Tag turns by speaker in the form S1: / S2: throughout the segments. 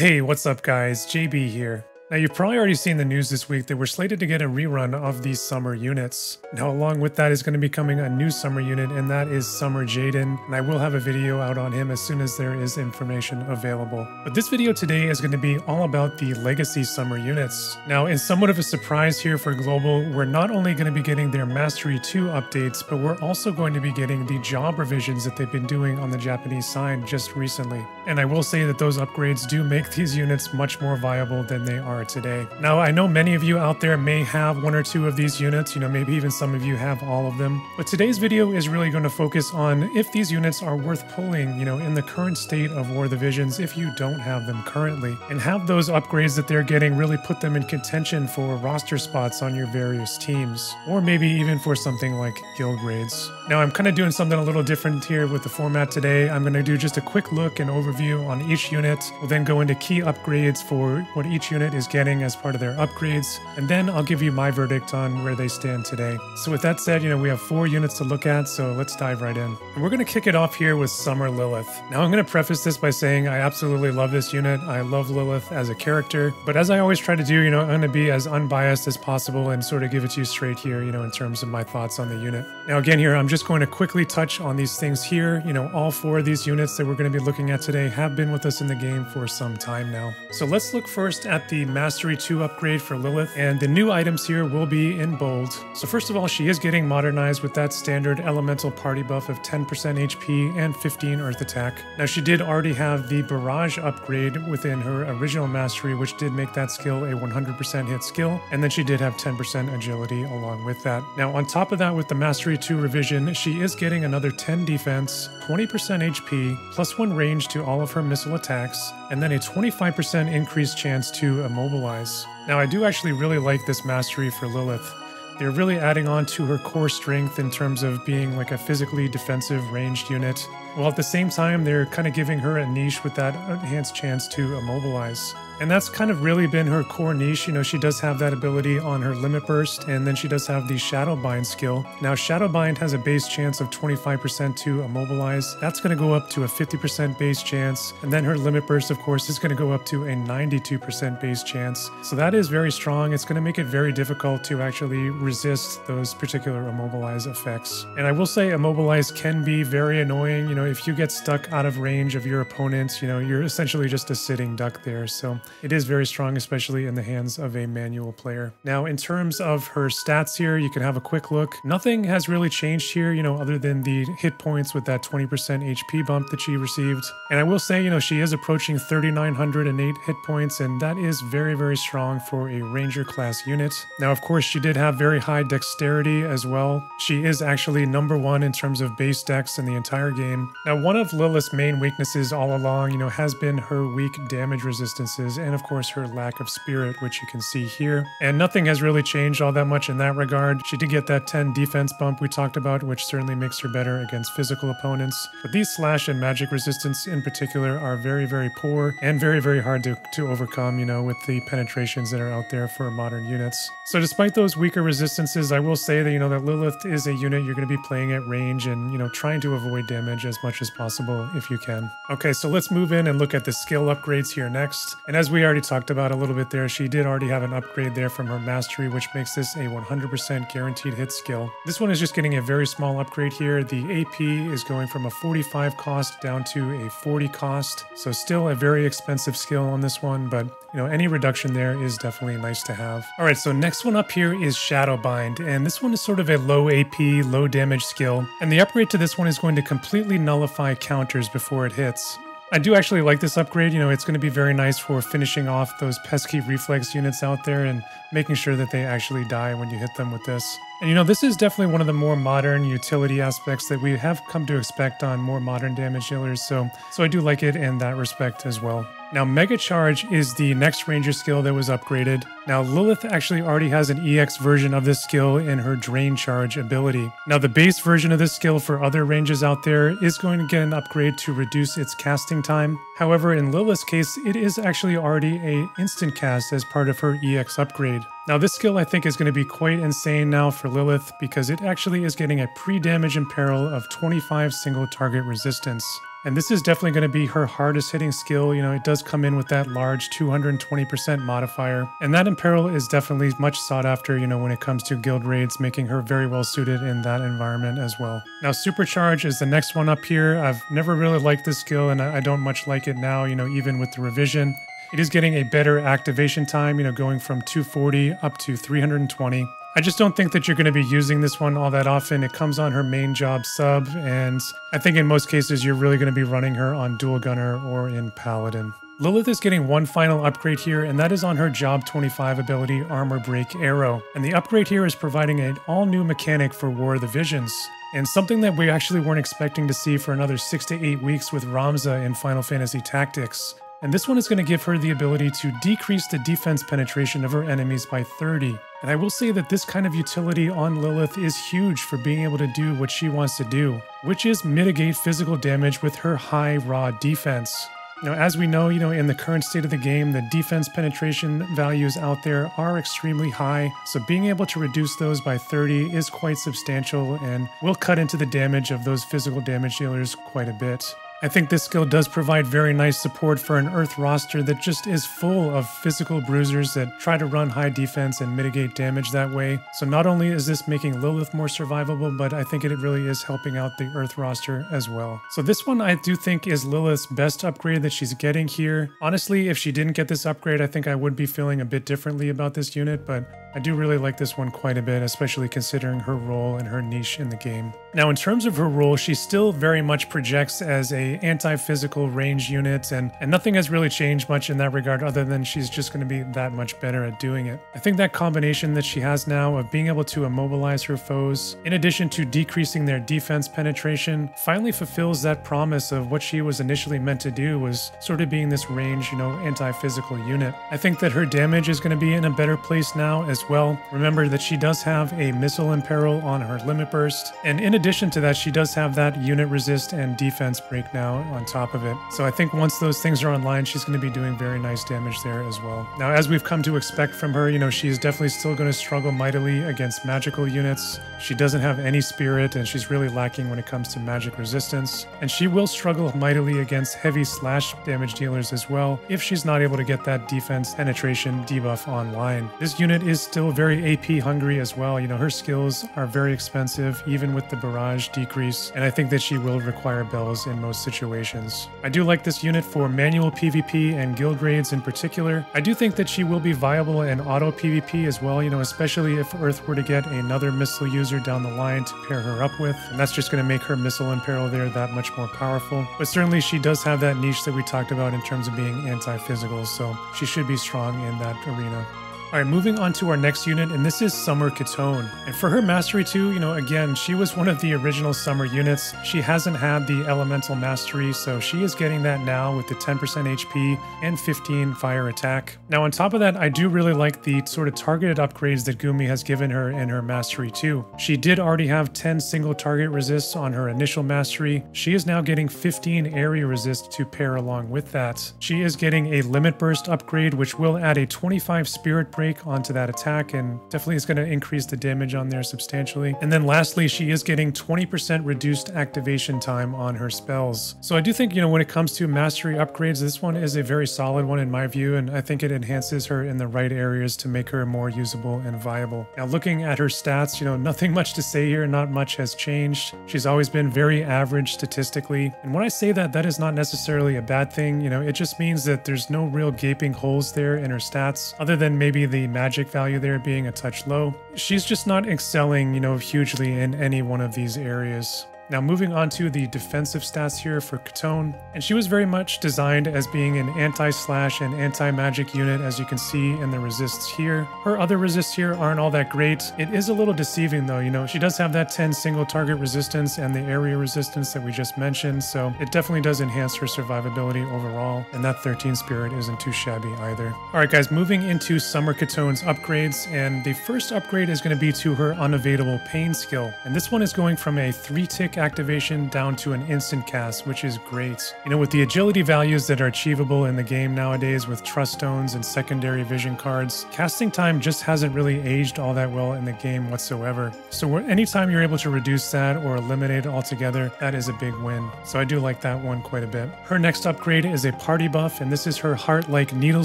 S1: Hey, what's up guys? JB here. Now you've probably already seen the news this week that we're slated to get a rerun of these summer units. Now along with that is going to be coming a new summer unit, and that is Summer Jaden, and I will have a video out on him as soon as there is information available. But this video today is going to be all about the legacy summer units. Now in somewhat of a surprise here for Global, we're not only going to be getting their Mastery 2 updates, but we're also going to be getting the job revisions that they've been doing on the Japanese side just recently. And I will say that those upgrades do make these units much more viable than they are today. Now, I know many of you out there may have one or two of these units, maybe even some of you have all of them, but today's video is really going to focus on if these units are worth pulling, in the current state of War of the Visions if you don't have them currently, and have those upgrades that they're getting really put them in contention for roster spots on your various teams, or maybe even for something like guild grades. Now, I'm kind of doing something a little different here with the format today. I'm going to do just a quick look and overview on each unit. We'll then go into key upgrades for what each unit is getting as part of their upgrades, and then I'll give you my verdict on where they stand today. So with that said, we have 4 units to look at, so let's dive right in. And we're going to kick it off here with Summer Lilyth. Now I'm going to preface this by saying I absolutely love this unit. I love Lilyth as a character, but as I always try to do, I'm going to be as unbiased as possible and sort of give it to you straight here, in terms of my thoughts on the unit. Now again here, I'm just going to quickly touch on these things here. All 4 of these units that we're going to be looking at today have been with us in the game for some time now. So let's look first at the Mastery 2 upgrade for Lilyth, and the new items here will be in bold. So first of all, she is getting modernized with that standard elemental party buff of 10% HP and 15 earth attack. Now she did already have the barrage upgrade within her original mastery, which did make that skill a 100% hit skill, and then she did have 10% agility along with that. Now on top of that, with the Mastery 2 revision, she is getting another 10 defense, 20% HP, plus 1 range to all of her missile attacks, and then a 25% increased chance to immobilize. Now I do actually really like this mastery for Lilyth. They're really adding on to her core strength in terms of being like a physically defensive ranged unit, while at the same time they're kind of giving her a niche with that enhanced chance to immobilize. And that's kind of really been her core niche. She does have that ability on her Limit Burst, and then she does have the Shadow Bind skill. Now, Shadow Bind has a base chance of 25% to immobilize. That's going to go up to a 50% base chance. And then her Limit Burst, of course, is going to go up to a 92% base chance. So that is very strong. It's going to make it very difficult to actually resist those particular immobilize effects. And I will say immobilize can be very annoying. If you get stuck out of range of your opponent, you're essentially just a sitting duck there. So it is very strong, especially in the hands of a manual player. Now, in terms of her stats here, you can have a quick look. Nothing has really changed here, other than the hit points with that 20% HP bump that she received. And I will say, she is approaching 3,908 hit points, and that is very, very strong for a Ranger class unit. Now, of course, she did have very high dexterity as well. She is actually #1 in terms of base dex in the entire game. Now, one of Lilyth's main weaknesses all along, has been her weak damage resistances, and of course her lack of spirit, which you can see here. And nothing has really changed all that much in that regard. She did get that 10 defense bump we talked about, which certainly makes her better against physical opponents. But these slash and magic resistance in particular are very, very poor and very, very hard to overcome, with the penetrations that are out there for modern units. So despite those weaker resistances, I will say that, that Lilyth is a unit you're going to be playing at range and, trying to avoid damage as much as possible if you can. Okay, so let's move in and look at the skill upgrades here next. And as we already talked about a little bit there, she did already have an upgrade there from her mastery, which makes this a 100% guaranteed hit skill. This one is just getting a very small upgrade here. The AP is going from a 45 cost down to a 40 cost. So still a very expensive skill on this one, but any reduction there is definitely nice to have. All right, so next one up here is Shadow Bind, and this one is sort of a low AP, low damage skill. And the upgrade to this one is going to completely nullify counters before it hits. I do actually like this upgrade. It's going to be very nice for finishing off those pesky reflex units out there and making sure that they actually die when you hit them with this. And this is definitely one of the more modern utility aspects that we have come to expect on more modern damage dealers, so I do like it in that respect as well. Now, Mega Charge is the next Ranger skill that was upgraded. Now, Lilyth actually already has an EX version of this skill in her Drain Charge ability. Now, the base version of this skill for other ranges out there is going to get an upgrade to reduce its casting time. However, in Lilyth's case, it is actually already an instant cast as part of her EX upgrade. Now this skill I think is going to be quite insane now for Lilyth because it actually is getting a pre-damage in peril of 25 single target resistance. And this is definitely going to be her hardest hitting skill. You know, it does come in with that large 220% modifier. And that Imperil is definitely much sought after, you know, when it comes to guild raids, making her very well suited in that environment as well. Now, Supercharge is the next one up here. I've never really liked this skill and I don't much like it now, you know, even with the revision. It is getting a better activation time, you know, going from 240 up to 320. I just don't think that you're going to be using this one all that often. It comes on her main job sub, and I think in most cases you're really going to be running her on Dual Gunner or in Paladin. Lilyth is getting one final upgrade here, and that is on her Job 25 ability, Armor Break Arrow. And the upgrade here is providing an all-new mechanic for War of the Visions, and something that we actually weren't expecting to see for another 6 to 8 weeks with Ramza in Final Fantasy Tactics. And this one is going to give her the ability to decrease the defense penetration of her enemies by 30. And I will say that this kind of utility on Lilyth is huge for being able to do what she wants to do, which is mitigate physical damage with her high raw defense. Now, as we know, in the current state of the game, the defense penetration values out there are extremely high, so being able to reduce those by 30 is quite substantial and will cut into the damage of those physical damage dealers quite a bit. I think this skill does provide very nice support for an Earth roster that just is full of physical bruisers that try to run high defense and mitigate damage that way. So not only is this making Lilyth more survivable, but I think it really is helping out the Earth roster as well. So this one I do think is Lilyth's best upgrade that she's getting here. Honestly, if she didn't get this upgrade, I think I would be feeling a bit differently about this unit, but I do really like this one quite a bit, especially considering her role and her niche in the game. Now, in terms of her role, she still very much projects as a anti-physical range unit, and nothing has really changed much in that regard other than she's just going to be that much better at doing it. I think that combination that she has now of being able to immobilize her foes, in addition to decreasing their defense penetration, finally fulfills that promise of what she was initially meant to do, was sort of being this range, anti-physical unit. I think that her damage is going to be in a better place now as well. Remember that she does have a missile imperil on her limit burst, and in addition to that, she does have that unit resist and defense break now on top of it. So I think once those things are online, she's going to be doing very nice damage there as well. Now, as we've come to expect from her, she is definitely still going to struggle mightily against magical units. She doesn't have any spirit, and she's really lacking when it comes to magic resistance. And she will struggle mightily against heavy slash damage dealers as well if she's not able to get that defense penetration debuff online. This unit is still very AP hungry as well. Her skills are very expensive, even with the barrage decrease, and I think that she will require bells in most situations. I do like this unit for manual PvP and guild raids in particular. I do think that she will be viable in auto PvP as well, especially if Earth were to get another missile user down the line to pair her up with, and that's just going to make her missile imperil there that much more powerful. But certainly she does have that niche that we talked about in terms of being anti-physical, so she should be strong in that arena. Alright, moving on to our next unit, and this is Summer Kitone. And for her Mastery 2, again, she was one of the original Summer units. She hasn't had the Elemental Mastery, so she is getting that now with the 10% HP and 15 fire attack. Now, on top of that, I do really like the sort of targeted upgrades that Gumi has given her in her Mastery 2. She did already have 10 single target resists on her initial Mastery. She is now getting 15 area resist to pair along with that. She is getting a Limit Burst upgrade, which will add a 25 Spirit Break onto that attack, and definitely is going to increase the damage on there substantially. And then lastly, she is getting 20% reduced activation time on her spells. So I do think, when it comes to mastery upgrades, this one is a very solid one in my view, and I think it enhances her in the right areas to make her more usable and viable. Now, looking at her stats, nothing much to say here, not much has changed. She's always been very average statistically. And when I say that, that is not necessarily a bad thing. It just means that there's no real gaping holes there in her stats, other than maybe the magic value there being a touch low. She's just not excelling, hugely in any one of these areas. Now, moving on to the defensive stats here for Kitone, and she was very much designed as being an anti-slash and anti-magic unit, as you can see in the resists here. Her other resists here aren't all that great. It is a little deceiving though, she does have that 10 single target resistance and the area resistance that we just mentioned, so it definitely does enhance her survivability overall, and that 13 spirit isn't too shabby either. Alright guys, moving into Summer Kitone's upgrades, and the first upgrade is going to be to her Unavailable Pain skill, and this one is going from a 3-tick activation down to an instant cast, which is great. You know, with the agility values that are achievable in the game nowadays with trust stones and secondary vision cards, casting time just hasn't really aged all that well in the game whatsoever. So anytime you're able to reduce that or eliminate it altogether, that is a big win. So I do like that one quite a bit. Her next upgrade is a party buff, and this is her Heart-like Needle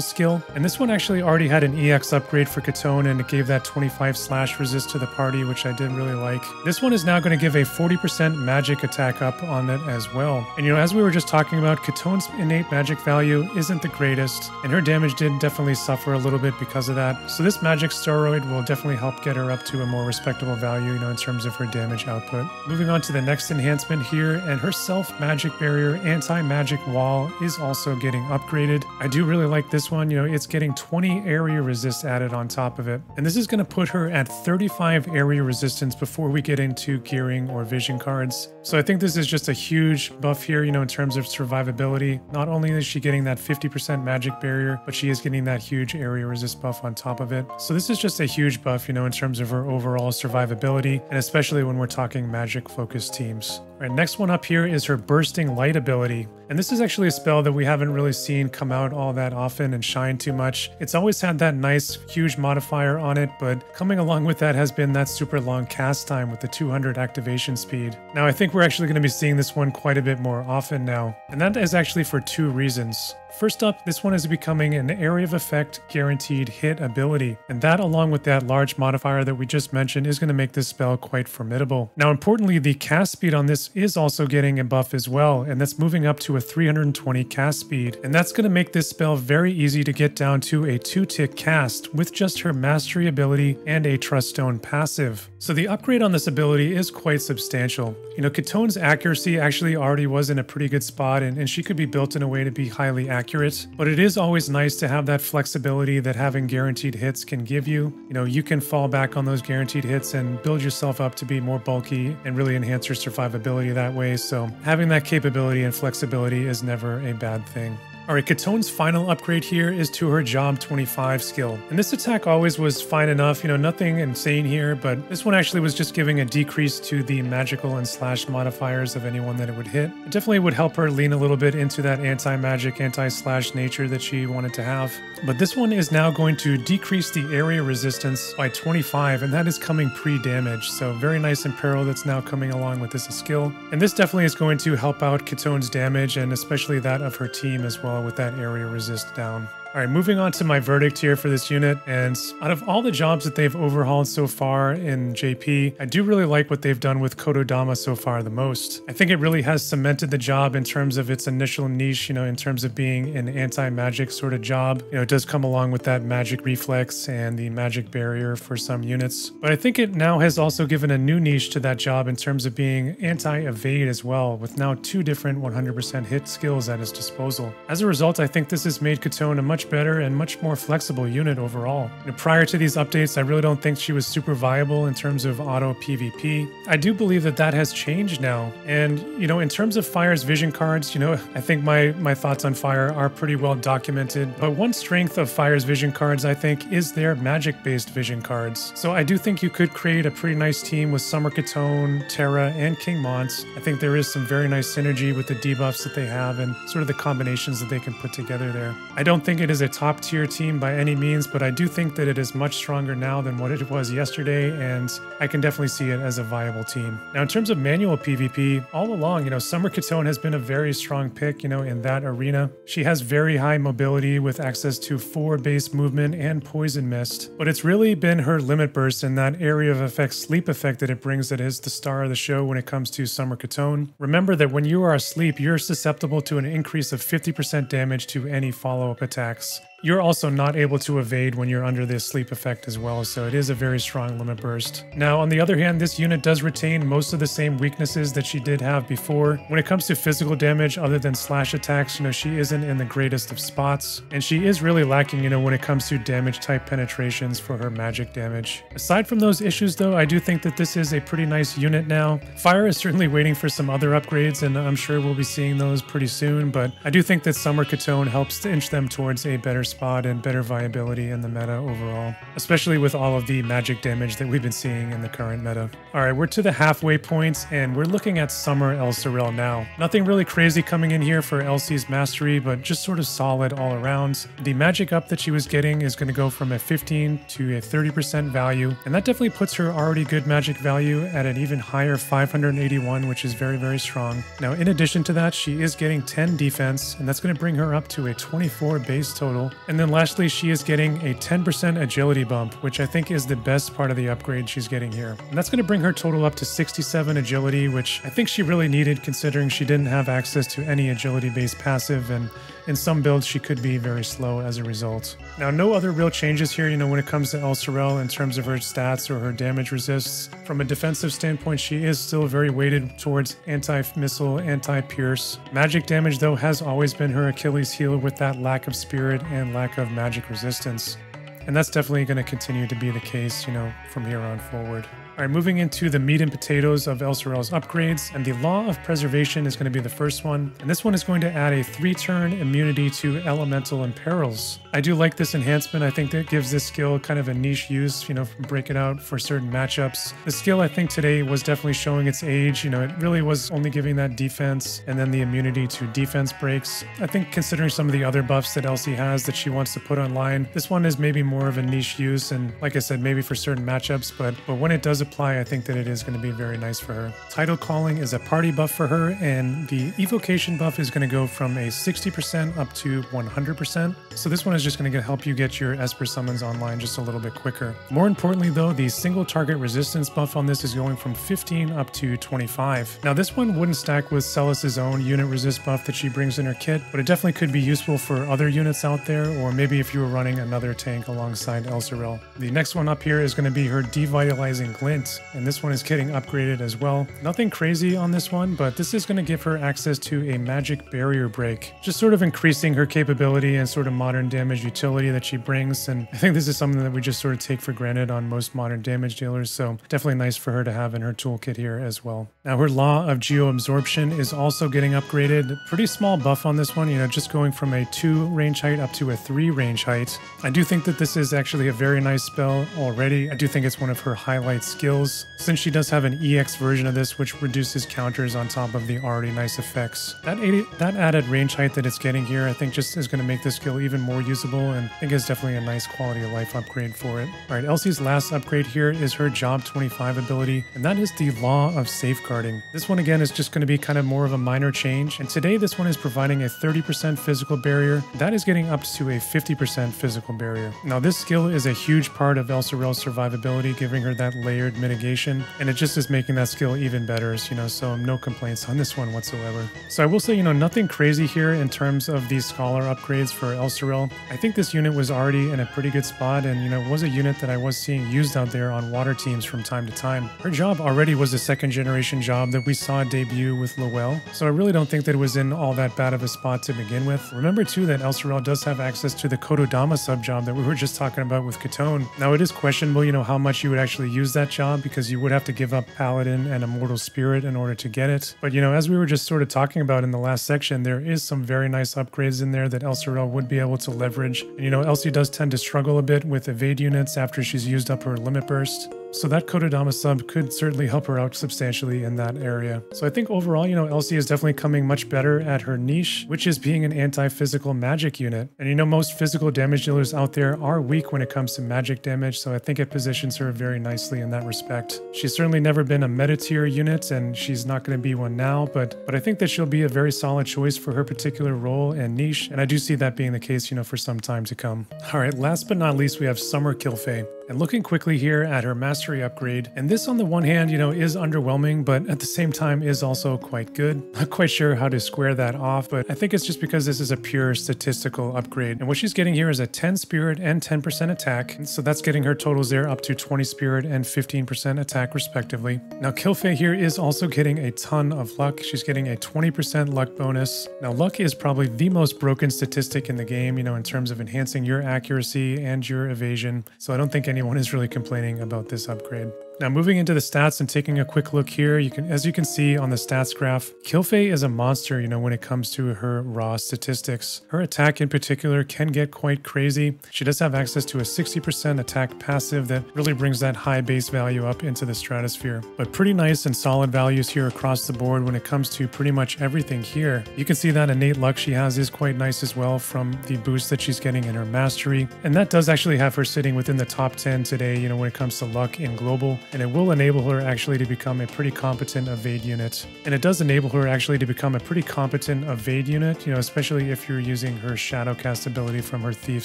S1: skill. And this one actually already had an EX upgrade for Kitone, and it gave that 25 slash resist to the party, which I did really like. This one is now going to give a 40% magic attack up on it as well. And you know, as we were just talking about, Kitone's innate magic value isn't the greatest, and her damage did definitely suffer a little bit because of that. So this magic steroid will definitely help get her up to a more respectable value, you know, in terms of her damage output. Moving on to the next enhancement here, and her self-magic barrier anti-magic wall is also getting upgraded. I do really like this one. You know, it's getting 20 area resist added on top of it. And this is going to put her at 35 area resistance before we get into gearing or vision cards. So I think this is just a huge buff here, you know, in terms of survivability. Not only is she getting that 50% magic barrier, but she is getting that huge area resist buff on top of it. So this is just a huge buff, you know, in terms of her overall survivability, and especially when we're talking magic focused teams. All right, next one up here is her Bursting Light ability. And this is actually a spell that we haven't really seen come out all that often and shine too much. It's always had that nice, huge modifier on it, but coming along with that has been that super long cast time with the 200 activation speed. Now, I think we're actually going to be seeing this one quite a bit more often now, and that is actually for two reasons. First up, this one is becoming an area of effect guaranteed hit ability, and that along with that large modifier that we just mentioned is going to make this spell quite formidable. Now importantly, the cast speed on this is also getting a buff as well, and that's moving up to a 320 cast speed, and that's going to make this spell very easy to get down to a 2-tick cast with just her mastery ability and a trust stone passive. So the upgrade on this ability is quite substantial. You know, Kitone's accuracy actually already was in a pretty good spot, and she could be built in a way to be highly accurate, but it is always nice to have that flexibility that having guaranteed hits can give you. You know, you can fall back on those guaranteed hits and build yourself up to be more bulky and really enhance your survivability that way. So having that capability and flexibility is never a bad thing. Alright, Kitone's final upgrade here is to her Job 25 skill. And this attack always was fine enough, you know, nothing insane here, but this one actually was just giving a decrease to the magical and slash modifiers of anyone that it would hit. It definitely would help her lean a little bit into that anti-magic, anti-slash nature that she wanted to have. But this one is now going to decrease the area resistance by 25, and that is coming pre-damage. So very nice Imperial that's now coming along with this skill. And this definitely is going to help out Kitone's damage, and especially that of her team as well, with that area resist down. All right, moving on to my verdict here for this unit, and out of all the jobs that they've overhauled so far in JP, I do really like what they've done with Kotodama so far the most. I think it really has cemented the job in terms of its initial niche, you know, in terms of being an anti-magic sort of job. You know, it does come along with that magic reflex and the magic barrier for some units, but I think it now has also given a new niche to that job in terms of being anti-evade as well, with now 2 different 100% hit skills at its disposal. As a result, I think this has made Kitone a much better and much more flexible unit overall. You know, prior to these updates, I really don't think she was super viable in terms of auto PvP. I do believe that that has changed now. And, you know, in terms of Fire's vision cards, you know, I think my thoughts on Fire are pretty well documented. But one strength of Fire's vision cards, I think, is their magic-based vision cards. So I do think you could create a pretty nice team with Summer Kitone, Terra, and King Mont. I think there is some very nice synergy with the debuffs that they have and sort of the combinations that they can put together there. I don't think it is a top tier team by any means, but I do think that it is much stronger now than what it was yesterday, and I can definitely see it as a viable team. Now, in terms of manual PvP, all along, you know, Summer Kitone has been a very strong pick, you know, in that arena. She has very high mobility with access to 4 base movement and poison mist, but it's really been her limit burst and that area of effect sleep effect that it brings that is the star of the show when it comes to Summer Kitone. Remember that when you are asleep, you're susceptible to an increase of 50% damage to any follow-up attacks. You're also not able to evade when you're under this sleep effect as well, so it is a very strong limit burst. Now, on the other hand, this unit does retain most of the same weaknesses that she did have before. When it comes to physical damage, other than slash attacks, you know, she isn't in the greatest of spots, and she is really lacking, you know, when it comes to damage type penetrations for her magic damage. Aside from those issues, though, I do think that this is a pretty nice unit now. Fire is certainly waiting for some other upgrades, and I'm sure we'll be seeing those pretty soon, but I do think that Summer Kitone helps to inch them towards a better spot and better viability in the meta overall, especially with all of the magic damage that we've been seeing in the current meta. All right, we're to the halfway point and we're looking at Summer Elsirelle now. Nothing really crazy coming in here for Elsie's mastery, but just sort of solid all around. The magic up that she was getting is going to go from a 15 to a 30% value, and that definitely puts her already good magic value at an even higher 581, which is very, very strong. Now, in addition to that, she is getting 10 defense, and that's going to bring her up to a 24 base total. And then lastly, she is getting a 10% agility bump, which I think is the best part of the upgrade she's getting here. And that's going to bring her total up to 67 agility, which I think she really needed considering she didn't have access to any agility-based passive, and in some builds she could be very slow as a result. Now, no other real changes here, when it comes to Elsirelle in terms of her stats or her damage resists. From a defensive standpoint, she is still very weighted towards anti-missile, anti-pierce. Magic damage, though, has always been her Achilles heel with that lack of spirit and lack of magic resistance. And that's definitely going to continue to be the case, from here on forward. All right, moving into the meat and potatoes of Elsirelle's upgrades, and the Law of Preservation is going to be the first one. And this one is going to add a 3-turn immunity to elemental imperils. I do like this enhancement. I think that gives this skill kind of a niche use, break it out for certain matchups. The skill, I think today was definitely showing its age. It really was only giving that defense and then the immunity to defense breaks. I think considering some of the other buffs that Elsie has that she wants to put online, this one is maybe more of a niche use, and like I said, maybe for certain matchups, but when it does apply, I think that it is going to be very nice for her. Title Calling is a party buff for her, and the evocation buff is going to go from a 60% up to 100%. So this one is just going to help you get your Esper summons online just a little bit quicker. More importantly, though, the single target resistance buff on this is going from 15 up to 25. Now, this one wouldn't stack with Celis's own unit resist buff that she brings in her kit, but it definitely could be useful for other units out there, or maybe if you were running another tank alongside Elsirelle. The next one up here is going to be her Devitalizing Glint, and this one is getting upgraded as well. Nothing crazy on this one, but this is going to give her access to a magic barrier break, just sort of increasing her capability and sort of modern damage utility that she brings. And I think this is something that we just sort of take for granted on most modern damage dealers, so definitely nice for her to have in her toolkit here as well. Now, her Law of Geoabsorption is also getting upgraded. Pretty small buff on this one, just going from a 2 range height up to a 3 range height. I do think that this is actually a very nice spell already. I do think it's one of her highlight skills, since she does have an EX version of this, which reduces counters on top of the already nice effects. That added range height that it's getting here, I think just is going to make this skill even more usable, and I think is definitely a nice quality of life upgrade for it. All right, Elsie's last upgrade here is her Job 25 ability, and that is the Law of Safeguarding. This one again is just going to be kind of more of a minor change, and today this one is providing a 30% physical barrier. That is getting up to a 50% physical barrier. Now, this skill is a huge part of Elsirelle's survivability, giving her that layered mitigation, and it just is making that skill even better, so no complaints on this one whatsoever. So I will say, nothing crazy here in terms of these scholar upgrades for Elsirelle. I think this unit was already in a pretty good spot, and was a unit that I was seeing used out there on water teams from time to time. Her job already was a 2nd generation job that we saw debut with Lowell, so I really don't think that it was in all that bad of a spot to begin with. Remember too that Elsirelle does have access to the Kododama sub job that we were just talking about with Kitone. Now, it is questionable, how much you would actually use that job, because you would have to give up Paladin and Immortal Spirit in order to get it. But as we were just sort of talking about in the last section, there is some very nice upgrades in there that Elsirelle would be able to leverage. And Elsie does tend to struggle a bit with evade units after she's used up her limit burst. So that Kododama sub could certainly help her out substantially in that area. So I think overall, Elsie is definitely coming much better at her niche, which is being an anti-physical magic unit. And most physical damage dealers out there are weak when it comes to magic damage, so I think it positions her very nicely in that respect. She's certainly never been a meta tier unit, and she's not going to be one now, but I think that she'll be a very solid choice for her particular role and niche, and I do see that being the case, for some time to come. All right, last but not least, we have Summer Kilphe. And looking quickly here at her mastery upgrade, and this on the one hand, is underwhelming, but at the same time is also quite good. Not quite sure how to square that off, but I think it's just because this is a pure statistical upgrade. And what she's getting here is a 10 spirit and 10% attack, so that's getting her totals there up to 20 spirit and 15% attack respectively. Now, Kilphe here is also getting a ton of luck. She's getting a 20% luck bonus. Now, luck is probably the most broken statistic in the game, in terms of enhancing your accuracy and your evasion, so I don't think anyone is really complaining about this upgrade. Now moving into the stats and taking a quick look here, as you can see on the stats graph, Kilphe is a monster, when it comes to her raw statistics. Her attack in particular can get quite crazy. She does have access to a 60% attack passive that really brings that high base value up into the stratosphere. But pretty nice and solid values here across the board when it comes to pretty much everything here. You can see that innate luck she has is quite nice as well from the boost that she's getting in her mastery. And that does actually have her sitting within the top 10 today, when it comes to luck in global. And it will enable her actually to become a pretty competent evade unit. And it does enable her actually to become a pretty competent evade unit, especially if you're using her Shadowcast ability from her Thief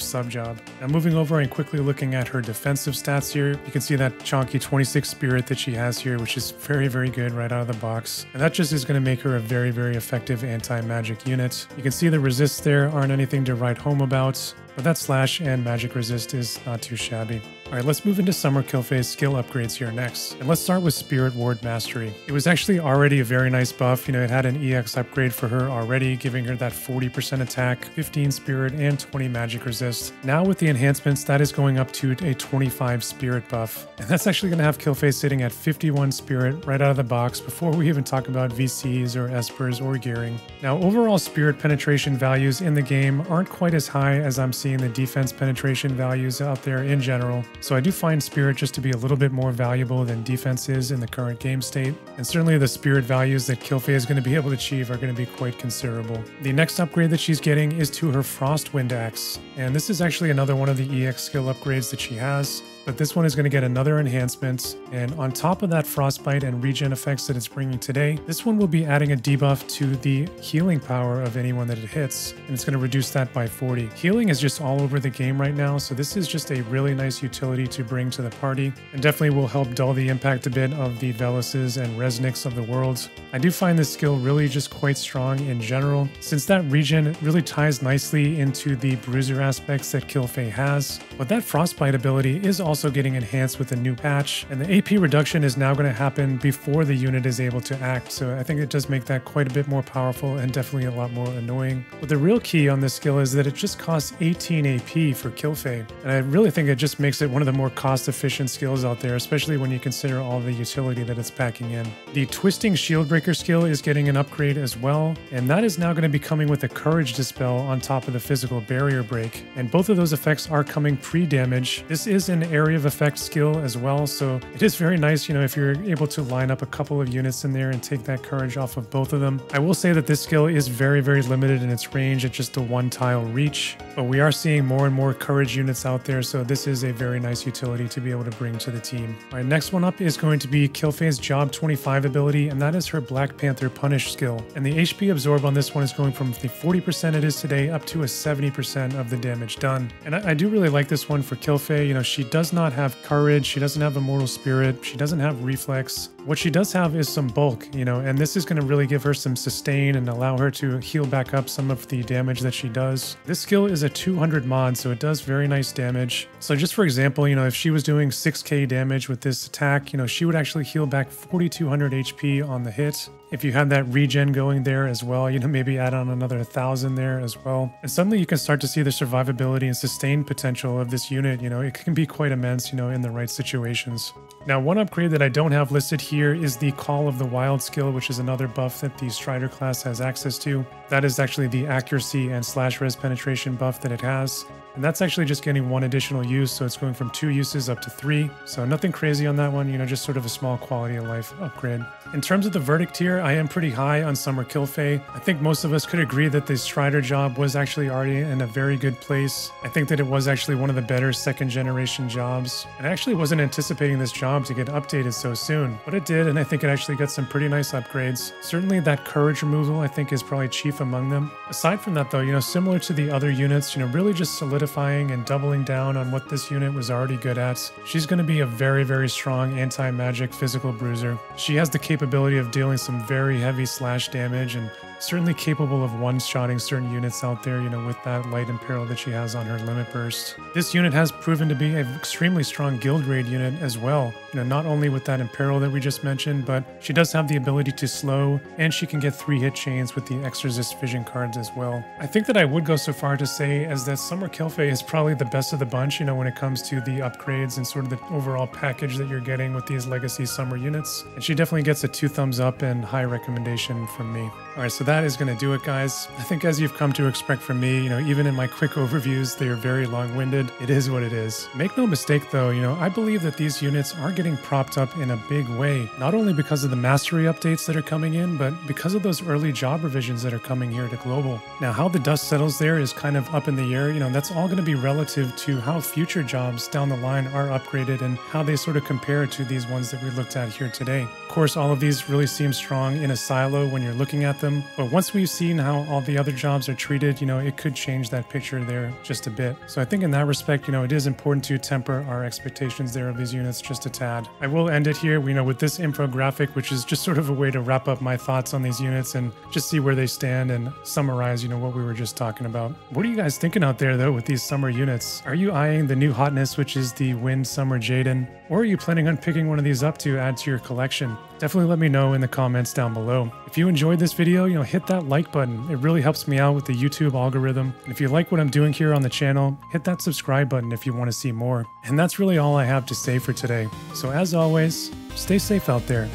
S1: subjob. Now moving over and quickly looking at her defensive stats here, you can see that chonky 26 spirit that she has here, which is very, very good right out of the box. And that just is going to make her a very, very effective anti-magic unit. You can see the resists there aren't anything to write home about, but that slash and magic resist is not too shabby. Alright, let's move into Summer Kilphe's skill upgrades here next. And let's start with Spirit Ward Mastery. It was actually already a very nice buff. It had an EX upgrade for her already, giving her that 40% attack, 15 spirit, and 20 magic resist. Now with the enhancements, that is going up to a 25 spirit buff. And that's actually going to have Kilphe sitting at 51 spirit right out of the box before we even talk about VCs or Espers or Gearing. Now overall spirit penetration values in the game aren't quite as high as I'm seeing the defense penetration values out there in general. So I do find Spirit just to be a little bit more valuable than defense is in the current game state. And certainly the Spirit values that Kilphe is going to be able to achieve are going to be quite considerable. The next upgrade that she's getting is to her Frostwind Axe. And this is actually another one of the EX skill upgrades that she has. But this one is going to get another enhancement, and on top of that frostbite and regen effects that it's bringing today, this one will be adding a debuff to the healing power of anyone that it hits, and it's going to reduce that by 40. Healing is just all over the game right now, so this is just a really nice utility to bring to the party, and definitely will help dull the impact a bit of the Veluses and Resniks of the world. I do find this skill really just quite strong in general, since that regen really ties nicely into the bruiser aspects that Kilphe has, but that frostbite ability is also getting enhanced with a new patch, and the AP reduction is now going to happen before the unit is able to act, so I think it does make that quite a bit more powerful and definitely a lot more annoying. But the real key on this skill is that it just costs 18 AP for Kilphe, and I really think it just makes it one of the more cost-efficient skills out there, especially when you consider all the utility that it's packing in. The Twisting Shieldbreaker skill is getting an upgrade as well, and that is now going to be coming with a Courage Dispel on top of the Physical Barrier Break, and both of those effects are coming pre-damage. This is an area of effect skill as well, so it is very nice, if you're able to line up a couple of units in there and take that courage off of both of them. I will say that this skill is very, very limited in its range at just a one tile reach, but we are seeing more and more courage units out there, so this is a very nice utility to be able to bring to the team. All right, next one up is going to be Kilphe's Job 25 ability, and that is her Black Panther Punish skill. And the HP absorb on this one is going from the 40% it is today up to a 70% of the damage done. And I do really like this one for Kilphe. She does not have courage, she doesn't have Immortal Spirit, she doesn't have reflex. What she does have is some bulk, and this is going to really give her some sustain and allow her to heal back up some of the damage that she does. This skill is a 200 mod, so it does very nice damage. So just for example, if she was doing 6k damage with this attack, she would actually heal back 4200 HP on the hit. If you had that regen going there as well, maybe add on another 1000 there as well. And suddenly you can start to see the survivability and sustain potential of this unit. It can be quite immense, in the right situations. Now, one upgrade that I don't have listed here is the Call of the Wild skill, which is another buff that the Strider class has access to. That is actually the accuracy and slash res penetration buff that it has. And that's actually just getting one additional use, so it's going from 2 uses up to 3. So nothing crazy on that one, just sort of a small quality of life upgrade. In terms of the verdict here, I am pretty high on Summer Kilphe. I think most of us could agree that the Strider job was actually already in a very good place. I think that it was actually one of the better second generation jobs. And I actually wasn't anticipating this job to get updated so soon, but it did, and I think it actually got some pretty nice upgrades. Certainly that courage removal I think is probably chief among them. Aside from that though, similar to the other units, really just solidifying and doubling down on what this unit was already good at. She's going to be a very, very strong anti-magic physical bruiser. She has the capability of dealing some very heavy slash damage and certainly capable of one-shotting certain units out there, you know, with that light imperil that she has on her limit burst. This unit has proven to be an extremely strong guild raid unit as well, you know, not only with that imperil that we just mentioned, but she does have the ability to slow, and she can get 3-hit chains with the X-Resist Vision cards as well. I think that I would go so far to say as that Summer Kilphe is probably the best of the bunch, you know, when it comes to the upgrades and sort of the overall package that you're getting with these Legacy Summer units. And she definitely gets a 2 thumbs up and high recommendation from me. All right, so that is going to do it, guys. I think as you've come to expect from me, you know, even in my quick overviews, they are very long-winded. It is what it is. Make no mistake, though, you know, I believe that these units are getting propped up in a big way, not only because of the mastery updates that are coming in, but because of those early job revisions that are coming here to Global. Now, how the dust settles there is kind of up in the air. You know, that's all going to be relative to how future jobs down the line are upgraded and how they sort of compare to these ones that we looked at here today. Of course, all of these really seem strong in a silo when you're looking at them, but once we've seen how all the other jobs are treated, you know, it could change that picture there just a bit. So I think in that respect, you know, it is important to temper our expectations there of these units just a tad. I will end it here, you know, with this infographic, which is just sort of a way to wrap up my thoughts on these units and just see where they stand and summarize, you know, what we were just talking about. What are you guys thinking out there, though, with these summer units? Are you eyeing the new hotness, which is the Wind Summer Jaden? Or are you planning on picking one of these up to add to your collection? Definitely let me know in the comments down below. If you enjoyed this video, you know, hit that like button. It really helps me out with the YouTube algorithm. And if you like what I'm doing here on the channel, hit that subscribe button if you want to see more. And that's really all I have to say for today. So as always, stay safe out there,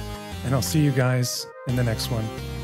S1: and I'll see you guys in the next one.